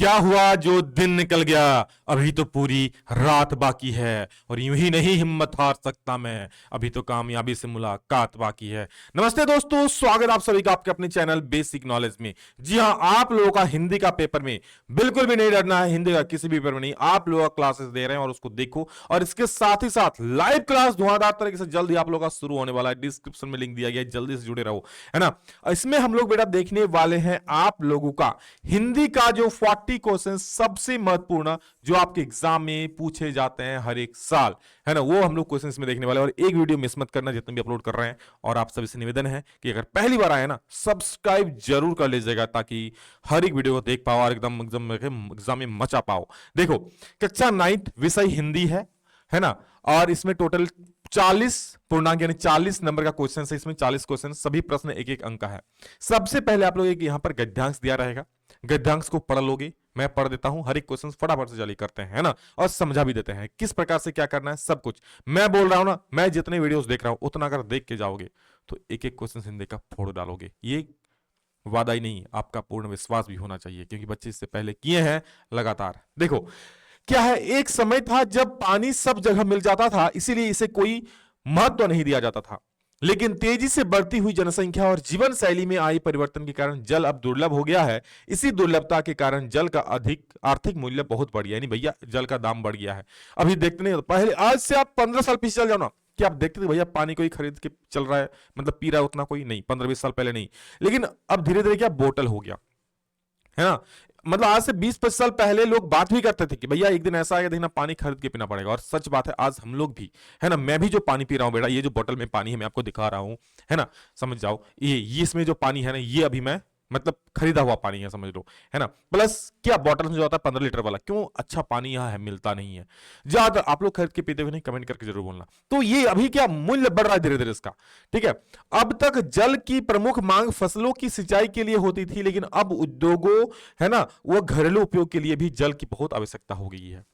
क्या हुआ जो दिन निकल गया, अभी तो पूरी रात बाकी है। और यूं ही नहीं हिम्मत हार सकता मैं, अभी तो कामयाबी से मुलाकात बाकी है। नमस्ते दोस्तों, स्वागत आप सभी का आपके अपने चैनल बेसिक नॉलेज में। जी हां, आप लोगों का हिंदी का पेपर में बिल्कुल भी नहीं डरना है। हिंदी का किसी भी पेपर में नहीं, आप लोग क्लासेस दे रहे हैं और उसको देखो। और इसके साथ ही साथ लाइव क्लास धुआंधार तरीके से जल्द ही आप लोगों का शुरू होने वाला है। डिस्क्रिप्शन में लिंक दिया गया है, जल्दी से जुड़े रहो, है ना। इसमें हम लोग बेटा देखने वाले हैं आप लोगों का हिंदी का जो 40 क्वेश्चन सबसे महत्वपूर्ण जो आपके एग्जाम में पूछे जाते हैं हर एक साल, है ना, वो हम लोग क्वेश्चन इसमें देखने वाले हैं। और एक वीडियो मिस मत करना जितने भी अपलोड कर रहे हैं। और आप सभी से निवेदन है कि अगर पहली बार आए ना, सब्सक्राइब जरूर कर लीजिएगा ताकि हर एक वीडियो को देख पाओ और एकदम एग्जाम में मचा पाओ। देखो, कक्षा 9 विषय हिंदी है ना। और इसमें टोटल 40 पूर्णांक यानी 40 नंबर का क्वेश्चन है। इसमें 40 क्वेश्चन, सभी प्रश्न एक एक अंक का है। सबसे पहले आप लोग एक यहां पर गद्यांश दिया रहेगा, गद्यांश को पढ़ लोगे। मैं पढ़ देता हूं, हर एक क्वेश्चन फटाफट से जल्दी करते हैं, है ना, और समझा भी देते हैं किस प्रकार से क्या करना है। सब कुछ मैं बोल रहा हूं ना, मैं जितने वीडियोस देख रहा हूं उतना अगर देख के जाओगे तो एक एक क्वेश्चन हिंदी का फोड़ डालोगे। ये वादा ही नहीं, आपका पूर्ण विश्वास भी होना चाहिए क्योंकि बच्चे इससे पहले किए हैं लगातार। देखो क्या है, एक समय था जब पानी सब जगह मिल जाता था, इसीलिए इसे कोई महत्व नहीं दिया जाता था। लेकिन तेजी से बढ़ती हुई जनसंख्या और जीवन शैली में आई परिवर्तन के कारण जल अब दुर्लभ हो गया है। इसी दुर्लभता के कारण जल का अधिक आर्थिक मूल्य बहुत बढ़ गया, यानी भैया जल का दाम बढ़ गया है। अभी देखते नहीं, पहले आज से आप 15 साल पीछे चल जाओ ना, कि आप देखते थे भैया पानी कोई खरीद के चल रहा है, मतलब पी रहा है उतना कोई नहीं, 15-20 साल पहले नहीं। लेकिन अब धीरे धीरे क्या बोतल हो गया, है ना। मतलब आज से 20-25 साल पहले लोग बात भी करते थे कि भैया एक दिन ऐसा आएगा देखना पानी खरीद के पीना पड़ेगा। और सच बात है, आज हम लोग भी, है ना, मैं भी जो पानी पी रहा हूं बेटा, ये जो बोतल में पानी है मैं आपको दिखा रहा हूं, है ना, समझ जाओ। ये इसमें जो पानी है ना, ये अभी मैं मतलब खरीदा हुआ पानी है, समझ लो, है ना। प्लस क्या बॉटल में जो आता है 15 लीटर वाला, क्यों, अच्छा पानी यहाँ है, मिलता नहीं है ज्यादा। आप लोग खरीद के पीते हुए नहीं, कमेंट करके जरूर बोलना। तो ये अभी क्या मूल्य बढ़ रहा है धीरे धीरे इसका, ठीक है। अब तक जल की प्रमुख मांग फसलों की सिंचाई के लिए होती थी, लेकिन अब उद्योगों, है ना, वो घरेलू उपयोग के लिए भी जल की बहुत आवश्यकता हो गई है।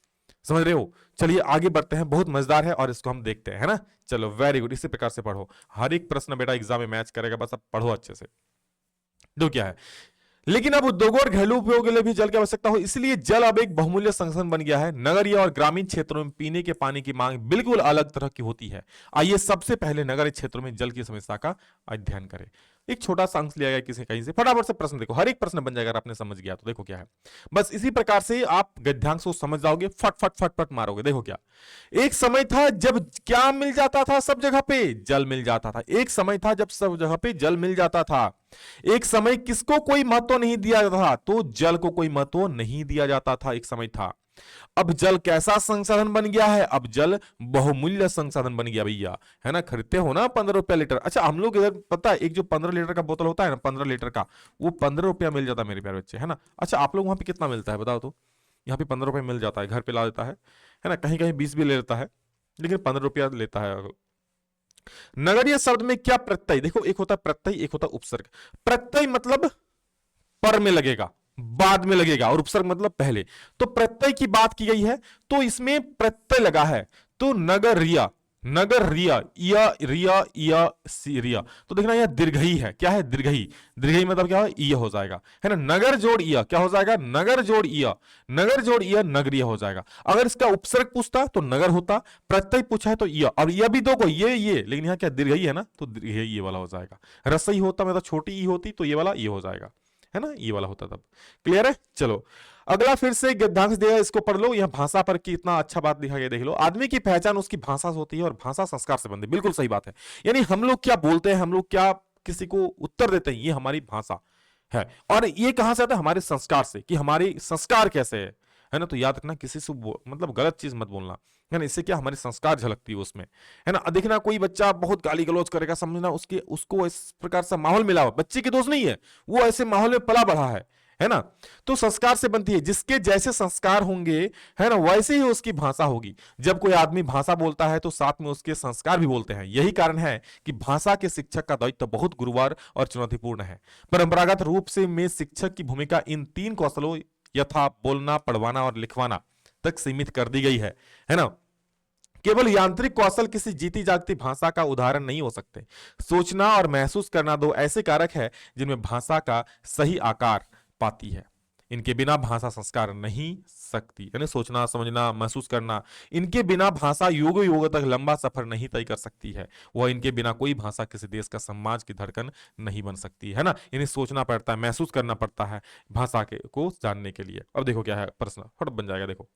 समझ रहे हो। चलिए आगे बढ़ते हैं, बहुत मजेदार है और इसको हम देखते हैं, है ना। चलो वेरी गुड, इसी प्रकार से पढ़ो, हर एक प्रश्न बेटा एग्जाम में मैच करेगा, बस अब पढ़ो अच्छे से। तो क्या है, लेकिन अब उद्योगों और घरेलू उपयोग के लिए भी जल की आवश्यकता हो, इसलिए जल अब एक बहुमूल्य संसाधन बन गया है। नगरीय और ग्रामीण क्षेत्रों में पीने के पानी की मांग बिल्कुल अलग तरह की होती है। आइए सबसे पहले नगरीय क्षेत्रों में जल की समस्या का अध्ययन करें। एक छोटा सा अंश लिया गया किसी कहीं से, फटाफट से प्रश्न देखो, हर एक प्रश्न बन जाएगा अगर आपने समझ गया तो। देखो क्या है, बस इसी प्रकार से आप गद्यांश को समझ जाओगे, फट फट फट फट मारोगे। देखो क्या, एक समय था जब क्या मिल जाता था, सब जगह पे जल मिल जाता था। एक समय था जब सब जगह पे जल मिल जाता था। एक समय किसको कोई महत्व नहीं दिया जाता था, तो जल को कोई महत्व नहीं दिया जाता था, एक समय था। अब जल कैसा संसाधन बन गया है, अब जल बहुमूल्य संसाधन बन गया भैया, है ना। खरीदते हो ना 15 रुपया लीटर। अच्छा हम लोग इधर पता है, एक जो 15 लीटर का बोतल होता है ना, 15 लीटर का, वो 15 रुपया मिल जाता है मेरे प्यारे बच्चे, है ना। अच्छा आप लोग वहां पे कितना मिलता है बताओ तो। यहाँ पे 15 रुपये मिल जाता है, घर पे ला देता है ना, कहीं कहीं 20 भी ले लेता है, लेकिन 15 रुपया लेता है। नगरीय शब्द में क्या प्रत्यय, देखो एक होता है प्रत्यय, एक होता है उपसर्ग। प्रत्यय मतलब पर में लगेगा, बाद में लगेगा, और उपसर्ग मतलब पहले। तो प्रत्यय की बात की गई है तो इसमें प्रत्यय लगा है, तो नगरिया, नगरिया, या रिया या रिया, तो देखना यह दीर्घई है। क्या है, दीर्घई। दीर्घई मतलब क्या है, य हो जाएगा, है ना। नगर जोड़ य क्या हो जाएगा, नगर जोड़ य, नगर जोड़ य नगरीय हो जाएगा। अगर इसका उपसर्ग पूछता तो नगर होता, प्रत्यय पूछा है तो य, और यह भी दो को ये, लेकिन यहाँ क्या दीर्घई है ना, तो दीर्घई ये वाला हो जाएगा। रसई होता मतलब छोटी ई होती तो ये वाला ये हो जाएगा, है ना, ये वाला होता तब। क्लियर है। चलो अगला फिर से गद्यांश दिया है, इसको पढ़ लो। यह भाषा पर कितना अच्छा बात लिखा गया, देख लो। आदमी की पहचान उसकी भाषा से होती है और भाषा संस्कार से बनती है। बिल्कुल सही बात है, यानी हम लोग क्या बोलते हैं, हम लोग क्या किसी को उत्तर देते हैं, ये हमारी भाषा है। और ये कहां से आता है, हमारे संस्कार से, कि हमारे संस्कार कैसे है ना। तो याद रखना, किसी से मतलब गलत चीज मत बोलना, है ना। इससे क्या हमारे संस्कार झलकती है उसमें, है ना। देखना कोई बच्चा बहुत गाली गलौज करेगा, समझना उसको इस प्रकार से माहौल मिला हुआ, बच्चे की दोष नहीं है, वो ऐसे माहौल में पला बढ़ा है ना। तो संस्कार से बनती है, जिसके जैसे संस्कार होंगे, है ना, वैसे ही उसकी भाषा होगी। जब कोई आदमी भाषा बोलता है तो साथ में उसके संस्कार भी बोलते हैं। यही कारण है कि भाषा के शिक्षक का दायित्व बहुत गुरुवार और चुनौतीपूर्ण है। परंपरागत रूप से में शिक्षक की भूमिका इन 3 कौशलों यथा बोलना, पढ़वाना और लिखवाना तक सीमित कर दी गई है ना। केवल यांत्रिक कौशल किसी जीती जागती भाषा का उदाहरण नहीं हो सकते। सोचना और महसूस करना दो ऐसे कारक है जिनमें भाषा का सही आकार पाती है। इनके बिना भाषा संस्कार नहीं सकती, यानी सोचना, समझना, महसूस करना, इनके बिना भाषा युगों युगों तक लंबा सफर नहीं तय कर सकती है। वह इनके बिना कोई भाषा किसी देश का समाज की धड़कन नहीं बन सकती है ना। यानी सोचना पड़ता है, महसूस करना पड़ता है भाषा के को जानने के लिए। अब देखो क्या है प्रश्न, फट बन जाएगा। देखो,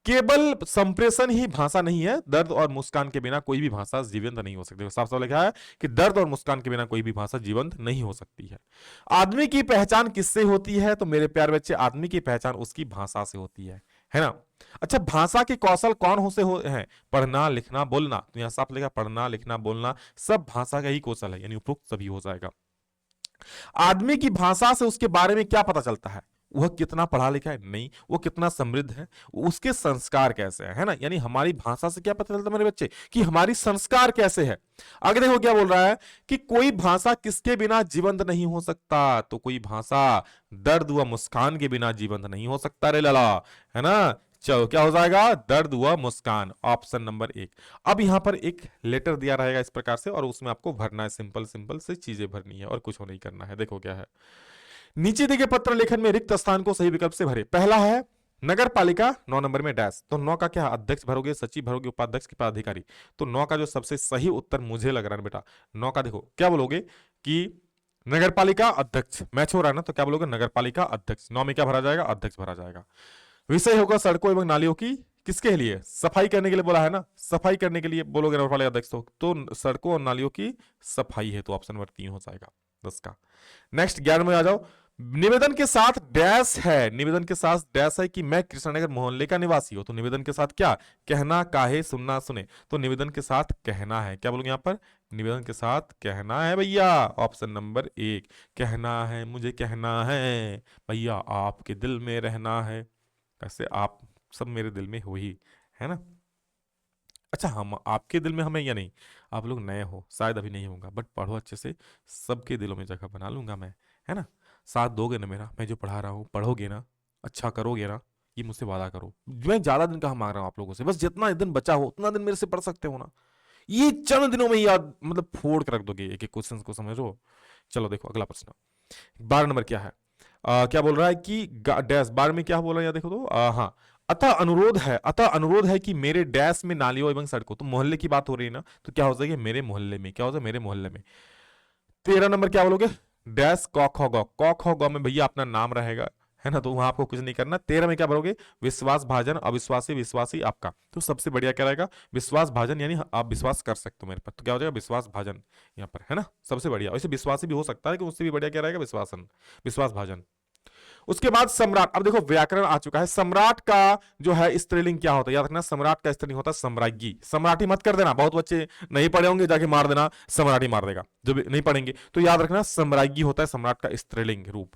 केवल संप्रेषण ही भाषा नहीं है, दर्द और मुस्कान के बिना कोई भी भाषा जीवंत नहीं हो सकती। साफ साफ लिखा है कि दर्द और मुस्कान के बिना कोई भी भाषा जीवंत नहीं हो सकती है। आदमी की पहचान किससे होती है? तो मेरे प्यारे बच्चे, आदमी की पहचान उसकी भाषा से होती है ना। अच्छा, भाषा के कौशल कौन से हैं? पढ़ना, लिखना, बोलना। तो यहां साफ लिखा पढ़ना, लिखना, बोलना सब भाषा का ही कौशल है, यानी उपयुक्त सभी हो जाएगा। आदमी की भाषा से उसके बारे में क्या पता चलता है? वह कितना पढ़ा लिखा है? नहीं। वो कितना समृद्ध है? उसके संस्कार कैसे है ना। यानी हमारी भाषा से क्या पता चलता है मेरे बच्चे कि हमारी संस्कार कैसे है। आगे देखो क्या बोल रहा है कि कोई भाषा किसके बिना जीवंत नहीं हो सकता? तो कोई भाषा दर्द व मुस्कान के बिना जीवंत नहीं हो सकता रे लाला, है ना। चलो क्या हो जाएगा? दर्द व मुस्कान, ऑप्शन नंबर 1। अब यहां पर एक लेटर दिया रहेगा इस प्रकार से, और उसमें आपको भरना है, सिंपल सिंपल से चीजें भरनी है और कुछ नहीं करना है। देखो क्या है, नीचे दिए पत्र लेखन में रिक्त स्थान को सही विकल्प से भरे। पहला है नगर पालिका, 9 नंबर में डैश। तो 9 का क्या? अध्यक्ष भरोगे, सचिव भरोगे, उपाध्यक्ष के पदाधिकारी। तो 9 का जो सबसे सही उत्तर मुझे लग रहा है बेटा, 9 का देखो क्या बोलोगे कि नगर पालिका अध्यक्ष। मैच हो रहा है ना, तो क्या बोलोगे? नगर पालिका अध्यक्ष। 9 में क्या भरा जाएगा? अध्यक्ष भरा जाएगा। विषय होगा सड़कों एवं नालियों की, किसके लिए? सफाई करने के लिए बोला है ना, सफाई करने के लिए बोलोगे नगर पालिका अध्यक्ष। तो सड़कों और नालियों की सफाई है, तो ऑप्शन नंबर 3 हो जाएगा 10 का। नेक्स्ट 11 में आ जाओ। निवेदन के साथ डैश है, निवेदन के साथ डैश है कि मैं कृष्णनगर मोहल्ले का निवासी हूं। तो निवेदन के साथ क्या? कहना, काहे, सुनना, सुने। तो निवेदन के साथ कहना है। क्या बोलोगे यहां पर? निवेदन के साथ कहना है भैया, ऑप्शन नंबर 1। कहना है, मुझे कहना है भैया, आपके दिल में रहना है। कैसे? आप सब मेरे दिल में हो ही, है ना। अच्छा, हम आपके दिल में हमें या नहीं? आप लोग नए हो, शायद अभी नहीं होगा, बट पढ़ो अच्छे से, सबके दिलों में जगह बना लूंगा मैं, है ना। साथ दोगे ना मेरा? मैं जो पढ़ा रहा हूँ पढ़ोगे ना, अच्छा करोगे ना, ये मुझसे वादा करो। मैं ज्यादा दिन कहाँ मांग रहा हूँ आप लोगों से, बस जितना दिन बचा हो उतना दिन मेरे से पढ़ सकते हो ना। ये चंद दिनों में याद, मतलब फोड़ कर रख दोगे एक एक क्वेश्चन को, समझ लो। चलो देखो अगला प्रश्न, 12 नंबर क्या है? क्या बोल रहा है कि डैश 12 में क्या बोल रहा है? यार देखो तो हाँ, अतः अनुरोध है कि मेरे डैश में नालियों एवं सड़कों। तो मोहल्ले की बात हो रही है ना, तो क्या हो जाएगी? मेरे मोहल्ले में। क्या हो जाएगा? मेरे मोहल्ले में। 13 नंबर क्या बोलोगे? डैश क ख ग, क ख ग में भैया अपना नाम रहेगा, है ना, तो वहां आपको कुछ नहीं करना। 13 में क्या भरोगे? विश्वास भाजन, अविश्वासी, विश्वासी, आपका। तो सबसे बढ़िया क्या रहेगा? विश्वास भाजन, यानी आप विश्वास कर सकते हो मेरे पर, तो क्या हो जाएगा? विश्वास भाजन यहाँ पर, है ना, सबसे बढ़िया। वैसे विश्वासी भी हो सकता है, लेकिन उससे भी बढ़िया क्या रहेगा? विश्वासन, विश्वास भाजन। उसके बाद सम्राट। अब देखो व्याकरण आ चुका है। सम्राट का जो है स्त्रीलिंग क्या होता है? याद रखना, सम्राट का स्त्रीलिंग होता है सम्राज्ञी। सम्राटी मत कर देना, बहुत बच्चे नहीं पढ़े होंगे, जाके मार देना सम्राटी मार देगा जो भी नहीं पढ़ेंगे। तो याद रखना सम्राज्ञी होता है सम्राट का स्त्रीलिंग रूप।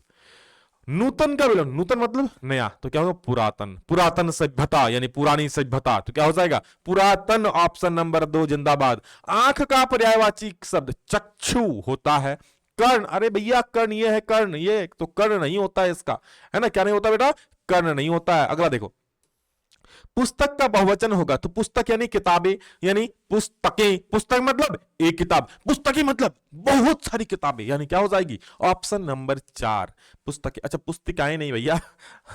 नूतन का विलोम, नूतन मतलब नया, तो क्या होगा? पुरातन। पुरातन सभ्यता यानी पुरानी सभ्यता, तो क्या हो जाएगा? पुरातन, ऑप्शन नंबर 2 जिंदाबाद। आंख का पर्यायवाची शब्द चक्षु होता है। कर्ण, अरे भैया कर्ण ये है, कर्ण ये तो कर्ण नहीं होता है इसका, है ना। क्या नहीं होता बेटा? कर्ण नहीं होता है। अगला देखो, पुस्तक का बहुवचन होगा, तो पुस्तक यानी किताबें, यानी पुस्तकें। पुस्तक मतलब एक किताब, पुस्तकें मतलब बहुत सारी किताबें, यानी क्या हो जाएगी? ऑप्शन नंबर 4 पुस्तकें। अच्छा पुस्तिकाएं नहीं भैया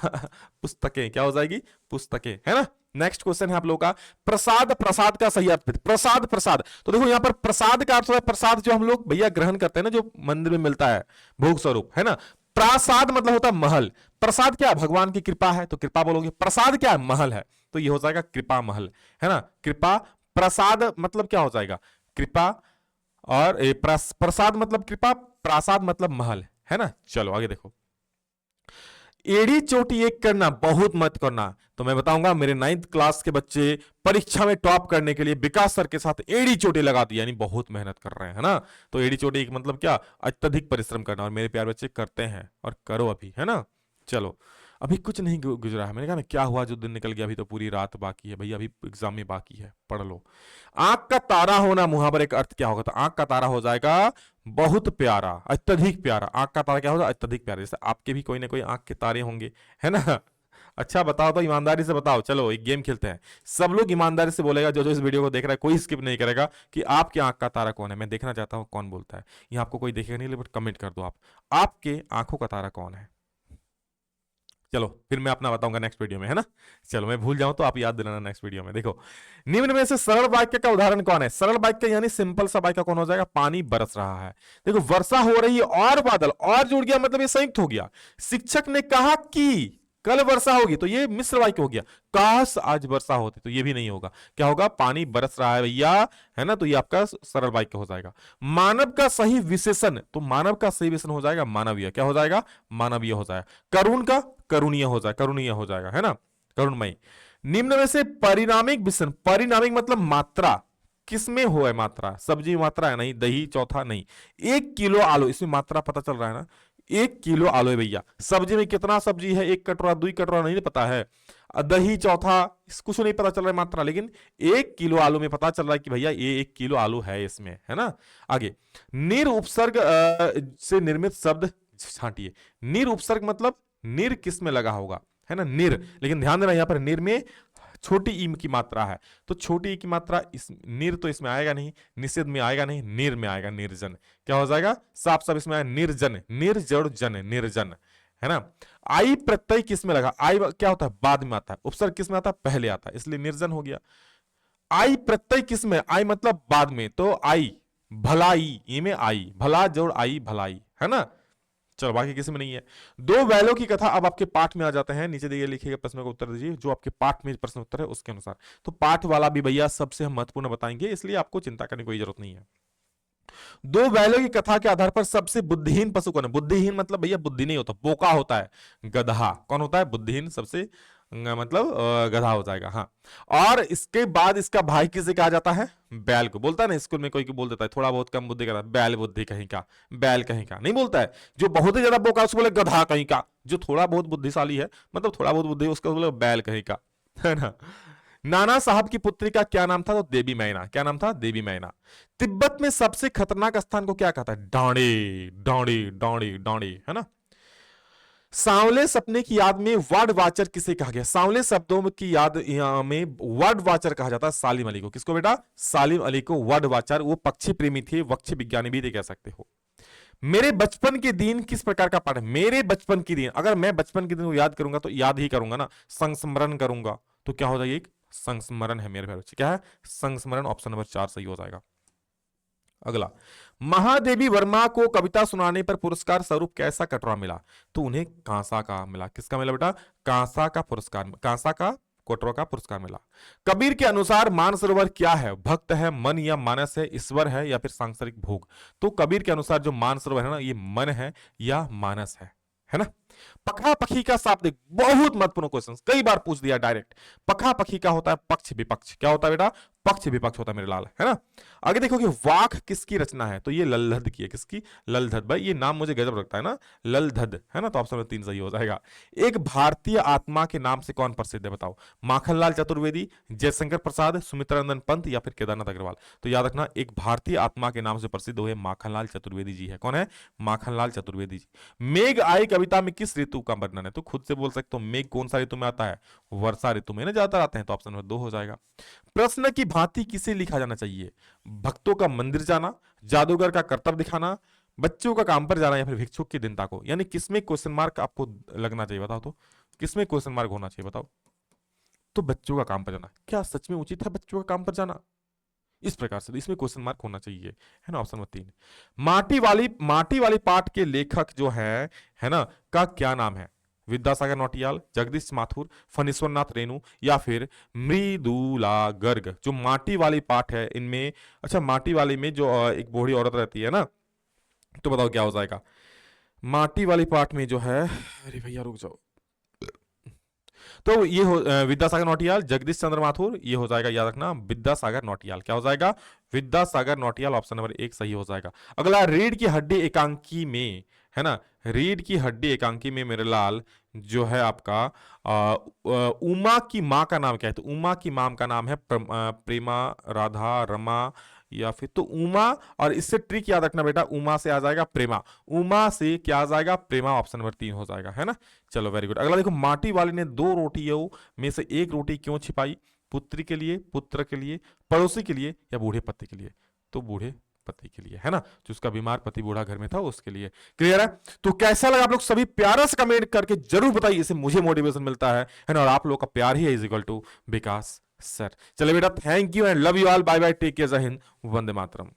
पुस्तकें क्या हो जाएगी? पुस्तकें, है ना। नेक्स्ट क्वेश्चन है आप लोगों का, प्रसाद। प्रसाद का सही अर्थ, प्रसाद, प्रसाद। तो देखो यहां पर प्रसाद का अर्थ होता है प्रसाद जो हम लोग भैया ग्रहण करते हैं ना, जो मंदिर में मिलता है भोग स्वरूप, है ना। प्रासाद मतलब होता है महल। प्रसाद क्या? भगवान की कृपा है, तो कृपा बोलोगे। प्रसाद क्या है? महल है, तो ये हो जाएगा कृपा महल, है ना। कृपा, प्रसाद मतलब क्या हो जाएगा? कृपा, और प्रसाद मतलब कृपा, प्रासाद मतलब महल, है ना। चलो आगे देखो, एड़ी चोटी एक करना, बहुत मत करना। तो मैं बताऊंगा, मेरे 9th क्लास के बच्चे परीक्षा में टॉप करने के लिए विकास सर के साथ एड़ी चोटी लगा दी, यानी बहुत मेहनत कर रहे हैं, है ना। तो एड़ी चोटी एक मतलब क्या? अत्यधिक परिश्रम करना, और मेरे प्यारे बच्चे करते हैं और करो अभी, है ना। चलो अभी कुछ नहीं गुजरा है, मैंने कहा ना क्या हुआ जो दिन निकल गया, अभी तो पूरी रात बाकी है भैया, अभी एग्जाम में बाकी है, पढ़ लो। आंख का तारा होना, मुहावरे का अर्थ क्या होगा? तो आंख का तारा हो जाएगा बहुत प्यारा, अत्यधिक प्यारा। आंख का तारा क्या होगा? अत्यधिक प्यारा। जैसे आपके भी कोई ना कोई आंख के तारे होंगे, है ना। अच्छा बताओ, तो ईमानदारी से बताओ। चलो एक गेम खेलते हैं, सब लोग ईमानदारी से बोलेगा, जो जो इस वीडियो को देख रहा है कोई स्किप नहीं करेगा, कि आपके आंख का तारा कौन है। मैं देखना चाहता हूं कौन बोलता है। यहाँ आपको कोई देखेगा नहीं, बट कमेंट कर दो आप, आपके आंखों का तारा कौन है। चलो फिर मैं अपना बताऊंगा नेक्स्ट वीडियो में, है ना। चलो मैं भूल जाऊं तो आप याद दिलाना नेक्स्ट वीडियो में। देखो, निम्न में से सरल वाक्य का उदाहरण कौन है? सरल वाक्य यानी सिंपल सा वाक्य कौन हो जाएगा? पानी बरस रहा है। देखो, वर्षा हो रही है और बादल और जुड़ गया, मतलब ये संयुक्त हो गया। शिक्षक ने कहा कि कल वर्षा होगी, तो ये मिश्र वाक्य हो गया। काश आज वर्षा होती, तो ये भी नहीं होगा। क्या होगा? पानी बरस रहा है भैया, है ना, तो ये आपका सरल वाक्य हो जाएगा। मानव का सही विशेषण, तो मानव का सही विशेषण हो जाएगा मानवीय। क्या हो जाएगा? मानवीय हो जाएगा। करुण का करुणीय हो जाएगा, करुणीय हो जाएगा, है ना, करुणमयी। निम्न में से परिणामिक विशेषण, परिणामिक मतलब मात्रा, किसमें हो है मात्रा? सब्जी में मात्रा है नहीं, दही चौथा नहीं। 1 किलो आलू, इसमें मात्रा पता चल रहा है ना, 1 किलो आलू है भैया। सब्जी में कितना सब्जी है? 1 कटोरा, 2 कटोरा नहीं पता है। दही चौथा, कुछ नहीं पता चल रहा है मात्रा, लेकिन 1 किलो आलू में पता चल रहा है कि भैया ये 1 किलो आलू है इसमें, है ना। आगे, निर उपसर्ग से निर्मित शब्द छांटिए। निर उपसर्ग मतलब निर किस में लगा होगा, है ना, निर। लेकिन ध्यान देना, यहां पर निर में छोटी ई की मात्रा है, तो छोटी ई की मात्रा इस निर तो इसमें आएगा नहीं, निषेध में आएगा नहीं, निर में आएगा, निर्जन। क्या हो जाएगा? साफ साफ इसमें आएगा निर्जन, निर्जड़ जन, निर्जन, है ना। आई प्रत्यय किस में लगा? आई क्या होता है? बाद में आता है। उपसर्ग किस में आता है? पहले आता है, इसलिए निर्जन हो गया। आई प्रत्यय किस में? आई मतलब बाद में, तो आई भलाई, ये में आई, भला जोड़ आई भलाई, है ना। चलो बाकी किसी में नहीं है। दो बैलों की कथा अब आपके पाठ में आ जाते हैं। नीचे दिए लिखे गए प्रश्नों का उत्तर दीजिए जो आपके पाठ में प्रश्न उत्तर है उसके अनुसार। तो पाठ वाला भी भैया सबसे हम महत्वपूर्ण बताएंगे, इसलिए आपको चिंता करने की कोई जरूरत नहीं है। दो बैलों की कथा के आधार पर सबसे बुद्धिहीन पशु कौन है? बुद्धिहीन मतलब भैया बुद्धि नहीं होता, बोका होता है, गधा। कौन होता है? बुद्धिहीन सबसे मतलब गधा हो जाएगा, हाँ। और इसके बाद इसका भाई किसे कहा जाता है? बैल को। बोलता है ना स्कूल में कोई बोल देता है थोड़ा बहुत कम बुद्धि का, बैल बुद्धि कहीं का, बैल कहीं का नहीं बोलता है। जो बहुत ही ज्यादा बोका उसको बोले गधा कहीं का, जो थोड़ा बहुत बुद्धिशाली है मतलब थोड़ा बहुत बुद्धि उसको बोले बैल कहीं का, है ना। नाना साहब की पुत्री का क्या नाम था? तो देवी मैना। क्या नाम था? देवी मैना। तिब्बत में सबसे खतरनाक स्थान को क्या कहता है? डांडे, डांडे, डांडे, डांडे, है ना। सांवले सपने की याद में वर्ड वाचर किसे कहा गया? सांवले शब्दों की याद में वर्ड वाचर कहा जाता है सालिम अली को। किसको बेटा? सालिम अली को वर्ड वाचर। वो पक्षी प्रेमी थे, पक्षी विज्ञानी भी कह सकते हो। मेरे बचपन के दिन किस प्रकार का पाठ है? मेरे बचपन के दिन, अगर मैं बचपन के दिन को याद करूंगा तो याद ही करूंगा ना, संस्मरण करूंगा, तो क्या हो जाएगा? एक संस्मरण है मेरे बच्चे। क्या है? संस्मरण। ऑप्शन नंबर 4 सही हो जाएगा। अगला, महादेवी वर्मा को कविता सुनाने पर पुरस्कार स्वरूप कैसा कटोरा मिला? तो उन्हें कांसा का मिला। किसका मिला बेटा? कांसा का पुरस्कार, कांसा का कटोरा का पुरस्कार मिला। कबीर के अनुसार मानसरोवर क्या है? भक्त है, मन या मानस है, ईश्वर है या फिर सांसारिक भोग? तो कबीर के अनुसार जो मानसरोवर है ना, ये मन है या मानस है ना। पखा पखी का शाब्दिक, बहुत महत्वपूर्ण क्वेश्चन, कई बार पूछ दिया डायरेक्ट। पखा पखी का होता है पक्ष विपक्ष। क्या होता है बेटा? पक्ष विपक्ष होता है मेरे लाल, है ना। आगे देखो कि वाक किसकी रचना है? तो ये ललधद की है। किसकी? ललधद। भाई ये नाम मुझे गजब लगता है ना, ललधद, है ना। तो ऑप्शन नंबर 3 सही हो जाएगा। एक भारतीय आत्मा के नाम से कौन प्रसिद्ध है? बताओ। माखनलाल चतुर्वेदी, जयशंकर प्रसाद, सुमित्रानंदन पंत या फिर केदारनाथ अग्रवाल? तो याद रखना, एक भारतीय आत्मा के नाम से प्रसिद्ध हुए माखनलाल चतुर्वेदी जी है। कौन है? माखनलाल चतुर्वेदी जी। मेघ आई कविता में किस ऋतु का वर्णन है? तो खुद से बोल सकते हो, मेघ कौन सा ऋतु में आता है? वर्षा ऋतु में ना ज्यादातर आते हैं, तो ऑप्शन नंबर 2 हो जाएगा। प्रश्न की भांति किसे लिखा जाना चाहिए? भक्तों का मंदिर जाना, जादूगर का कर्तव्य दिखाना, बच्चों का काम पर जाना या फिर भिक्षुक की दीनता को? यानी किसमें क्वेश्चन मार्क आपको लगना चाहिए? बताओ तो किसमें क्वेश्चन मार्क होना चाहिए? बताओ तो बच्चों का काम पर जाना। क्या सच में उचित है बच्चों का काम पर जाना? इस प्रकार से इसमें क्वेश्चन मार्क होना चाहिए, है ना। Option number 3। माटी वाली पाठ के लेखक जो है ना, का क्या नाम है? विद्यासागर नौटियाल, जगदीश माथुर, फणीश्वरनाथ रेणु या फिर मृदुला गर्ग? जो माटी वाली पाठ है इनमें, अच्छा माटी वाली में जो एक बूढ़ी औरत रहती है ना, तो बताओ क्या हो जाएगा? माटी वाली पाठ में जो है, अरे भैया रुक जाओ, तो ये हो विद्यासागर नौटियाल, जगदीश चंद्र माथुर, ये हो जाएगा, याद रखना विद्यासागर नौटियाल। क्या हो जाएगा? विद्यासागर नौटियाल। ऑप्शन नंबर 1 सही हो जाएगा। अगला, रीढ़ की हड्डी एकांकी में, है ना, रीढ़ की हड्डी एकांकी में मेरे लाल जो है आपका उमा की माँ का नाम क्या है? तो उमा की माँ का नाम है प्रेमा, राधा, रमा या फिर, तो उमा, और इससे ट्रिक याद रखना बेटा, उमा से आ जाएगा प्रेमा, उमा से क्या आ जाएगा? प्रेमा। ऑप्शन नंबर 3 हो जाएगा, है ना। चलो वेरी गुड। अगला देखो, माटी वाले ने 2 रोटियों में से 1 रोटी क्यों छिपाई? पुत्री के लिए, पुत्र के लिए, पड़ोसी के लिए या बूढ़े पति के लिए? तो बूढ़े पति के लिए, है ना, जो उसका बीमार पति बूढ़ा घर में था उसके लिए। क्लियर है? तो कैसा लगा आप लोग सभी प्यारा से कमेंट करके जरूर बताइए, इससे मुझे मोटिवेशन मिलता है ना, और आप लोग का प्यार ही is equal to Vikas sir. चले बेटा, thank you and love you all, bye bye, take care, जय हिंद, वंदे मातरम।